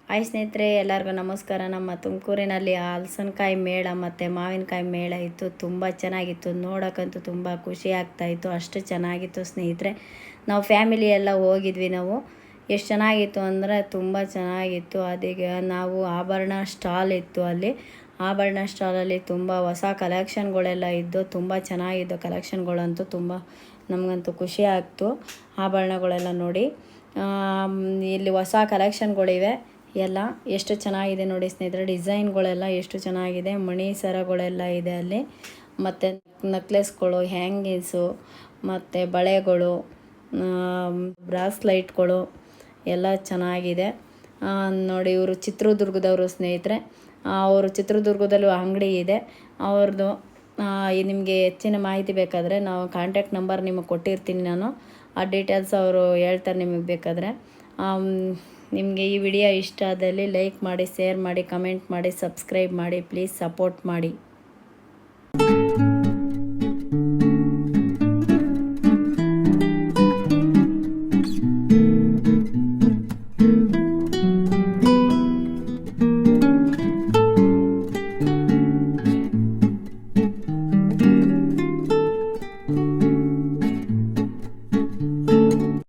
Hi ಸ್ನೇಹಿತರೆ, ಎಲ್ಲರಿಗೂ ನಮಸ್ಕಾರ. ನಮ್ಮ ತುಮಕೂರಿನಲ್ಲಿ ಹಲಸಿನಕಾಯಿ ಮೇಳ ಮತ್ತು ಮಾವಿನಕಾಯಿ ಮೇಳ ಇತ್ತು. ತುಂಬ ಚೆನ್ನಾಗಿತ್ತು, ನೋಡೋಕ್ಕಂತೂ ತುಂಬ ಖುಷಿ ಆಗ್ತಾಯಿತ್ತು, ಅಷ್ಟು ಚೆನ್ನಾಗಿತ್ತು ಸ್ನೇಹಿತರೆ. ನಾವು ಫ್ಯಾಮಿಲಿ ಎಲ್ಲ ಹೋಗಿದ್ವಿ. ನಾವು ಎಷ್ಟು ಚೆನ್ನಾಗಿತ್ತು ಅಂದರೆ ತುಂಬ ಚೆನ್ನಾಗಿತ್ತು. ಅದೀಗ ನಾವು ಆಭರಣ ಸ್ಟಾಲ್ ಇತ್ತು ಅಲ್ಲಿ. ಆಭರಣ ಸ್ಟಾಲಲ್ಲಿ ತುಂಬ ಹೊಸ ಕಲೆಕ್ಷನ್ಗಳೆಲ್ಲ ಇದ್ದು ತುಂಬ ಚೆನ್ನಾಗಿದ್ದು ಕಲೆಕ್ಷನ್ಗಳಂತೂ ತುಂಬ ನಮಗಂತೂ ಖುಷಿ ಆಗ್ತು. ಆಭರಣಗಳೆಲ್ಲ ನೋಡಿ ಇಲ್ಲಿ ಹೊಸ ಕಲೆಕ್ಷನ್ಗಳಿವೆ ಎಲ್ಲ. ಎಷ್ಟು ಚೆನ್ನಾಗಿದೆ ನೋಡಿ ಸ್ನೇಹಿತರೆ, ಡಿಸೈನ್ಗಳೆಲ್ಲ ಎಷ್ಟು ಚೆನ್ನಾಗಿದೆ. ಮಣಿ ಸರಗಳೆಲ್ಲ ಇದೆ ಅಲ್ಲಿ, ಮತ್ತು ನೆಕ್ಲೆಸ್ಗಳು, ಹ್ಯಾಂಗಿಂಗ್ಸು, ಮತ್ತು ಬಳೆಗಳು, ಬ್ರಾಸ್ಲೈಟ್ಗಳು ಎಲ್ಲ ಚೆನ್ನಾಗಿದೆ ನೋಡಿ. ಇವರು ಚಿತ್ರದುರ್ಗದವರು ಸ್ನೇಹಿತರೆ. ಅವರು ಚಿತ್ರದುರ್ಗದಲ್ಲೂ ಅಂಗಡಿ ಇದೆ ಅವ್ರದ್ದು. ನಿಮಗೆ ಹೆಚ್ಚಿನ ಮಾಹಿತಿ ಬೇಕಾದರೆ ನಾವು ಕಾಂಟ್ಯಾಕ್ಟ್ ನಂಬರ್ ನಿಮಗೆ ಕೊಟ್ಟಿರ್ತೀನಿ ನಾನು. ಆ ಡೀಟೇಲ್ಸ್ ಅವರು ಹೇಳ್ತಾರೆ ನಿಮಗೆ ಬೇಕಾದರೆ. ನಿಮಗೆ ಈ ವಿಡಿಯೋ ಇಷ್ಟ ಆದಲ್ಲಿ ಲೈಕ್ ಮಾಡಿ, ಶೇರ್ ಮಾಡಿ, ಕಮೆಂಟ್ ಮಾಡಿ, ಸಬ್ಸ್ಕ್ರೈಬ್ ಮಾಡಿ, ಪ್ಲೀಸ್ ಸಪೋರ್ಟ್ ಮಾಡಿ.